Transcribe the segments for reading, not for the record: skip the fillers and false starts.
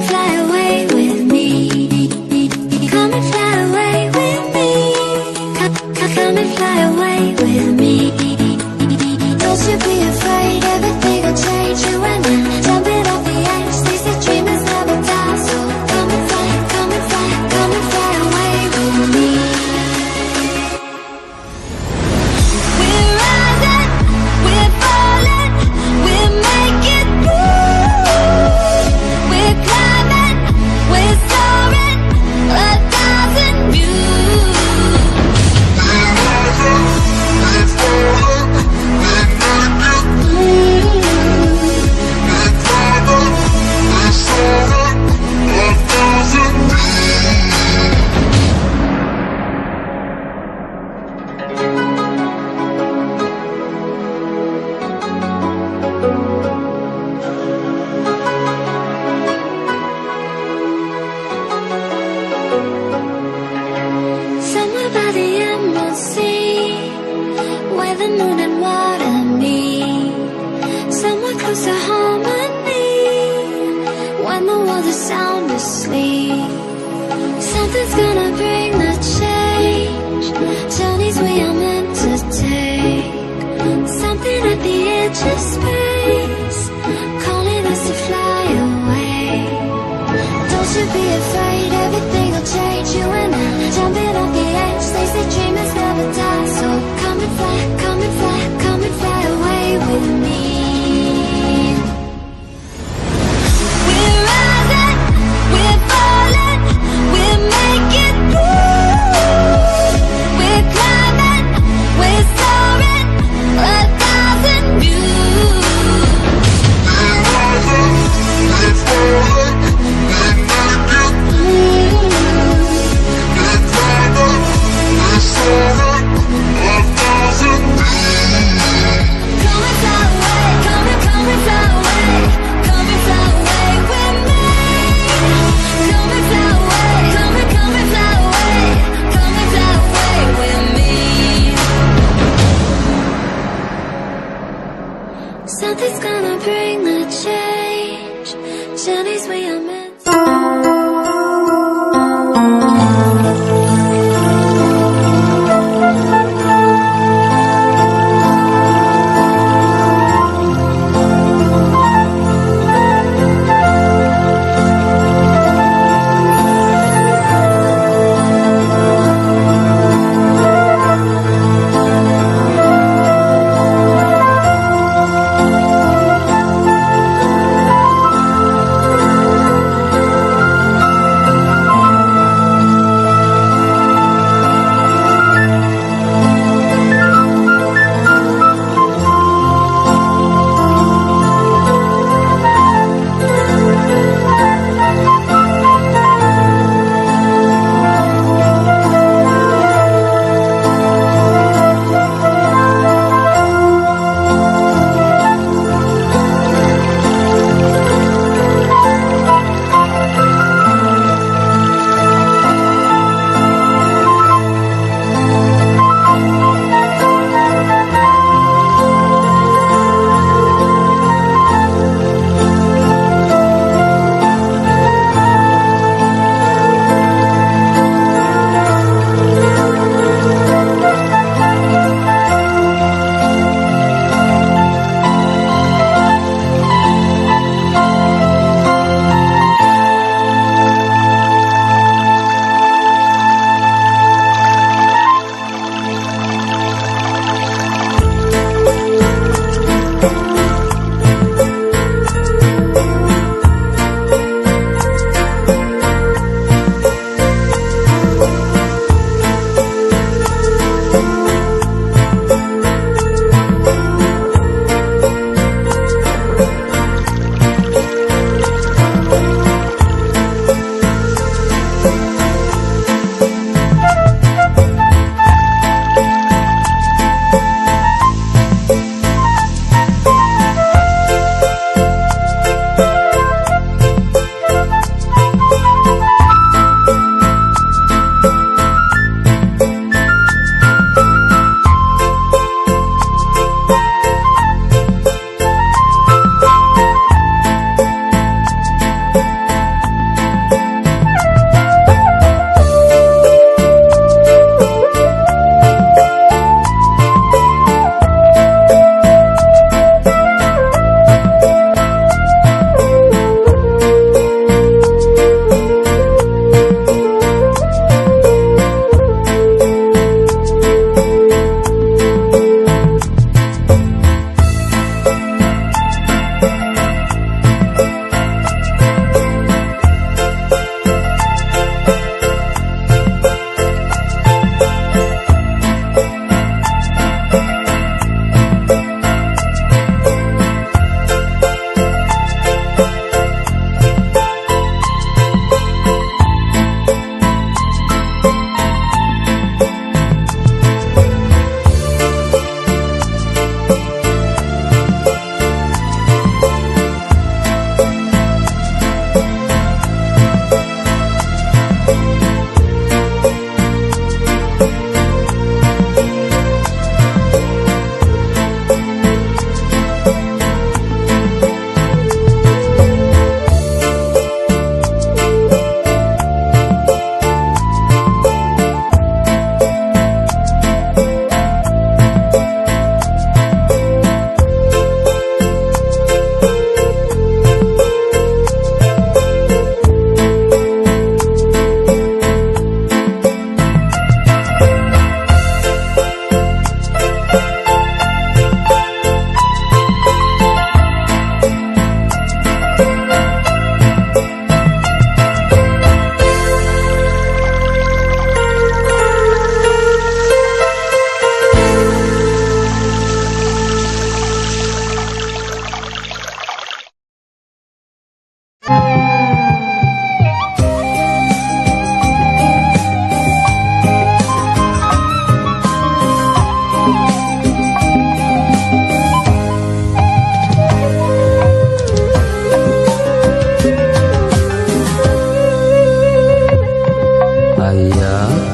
and fly away with me. Come and fly away with me. Come and fly away with me. Don't you be afraid, everything will change. You and I, jumping off the edge. They say dreamers never die, so come and fly, come and fly, come and fly away with me. We're rising, we're falling, we're making moves. We're climbing, we're soaring, 1,000 views. We're rising, we're falling, we're making moves. We're climbing, we're soaring, 1,000 Somewhere by the emerald sea, where the moon and water meet. Somewhere close to harmony, when the world is sound asleep. Something's gonna bring the change, journeys we are meant to take. Something at the edge of space, calling us to fly away. Don't you be afraid, everything will change. You and I, jumping off the edge. They say dreamers never die, so come and fly, come and fly, come and fly away with me. We're rising, we're falling, we're making moves. We're climbing, we're soaring, 1,000 views. We're rising, we're falling, we're making moves. We're climbing, we're soaring,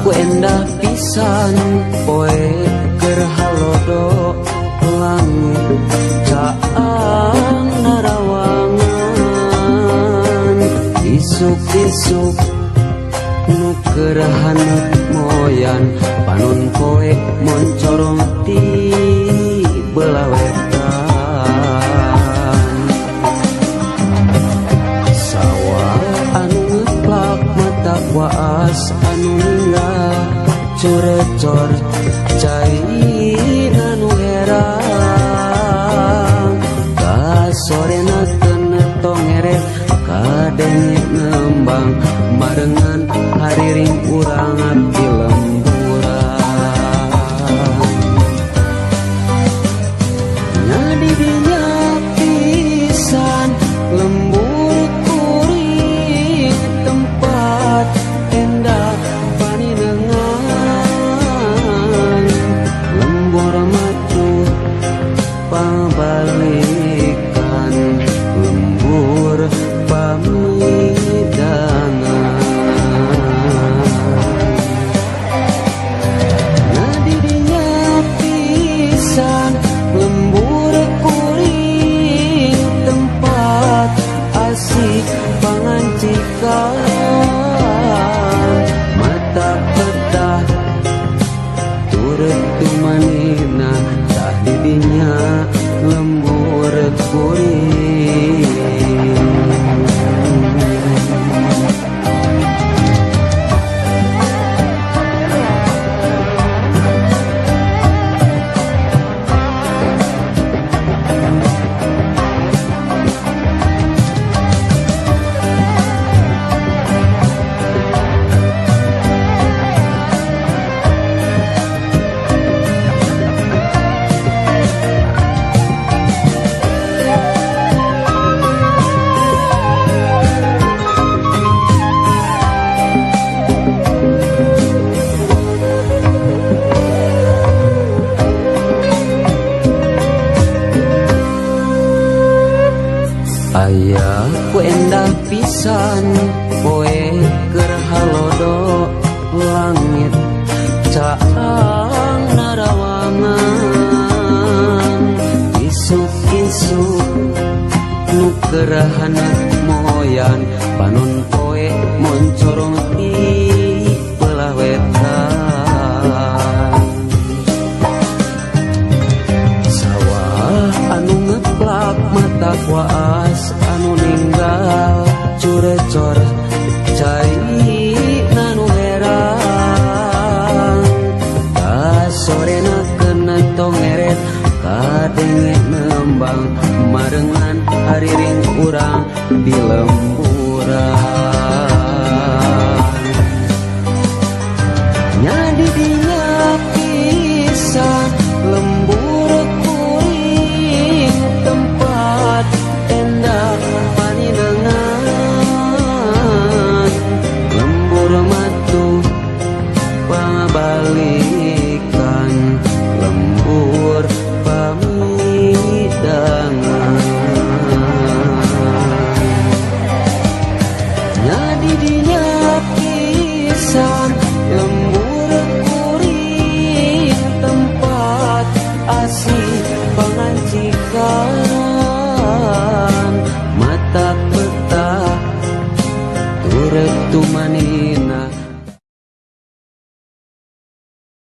ku endah pisan poe keur halodo langit caang narawangan isuk-isuk nu keur haneut moyan panon poe moncorong ti belah wetan sawah anu ngeplak mata waas anu ninggal corecor cairina nu herang kasorena kena tongeret kadenge ngembang marengan hariring urang abdi lemburan nyadi dinya pisan lembur kuring tempat endah paninengan lembur madu pabalikan lembur pamidangan nadi dinya pisan lembur kuring tempat asik pangancikan mata petah turut tumanina tah didinya lembur kuring aya ku endah pisan poe keur halodo langit caang narawangan isuk-isuk nu keur haneut moyan panon poe moncorong ti belah wetan sawah anu ngeplak mata waas anu ninggal curecor cairina nu herang kasorena kena tongeret kadenge nembang marengan hariring urang di lembu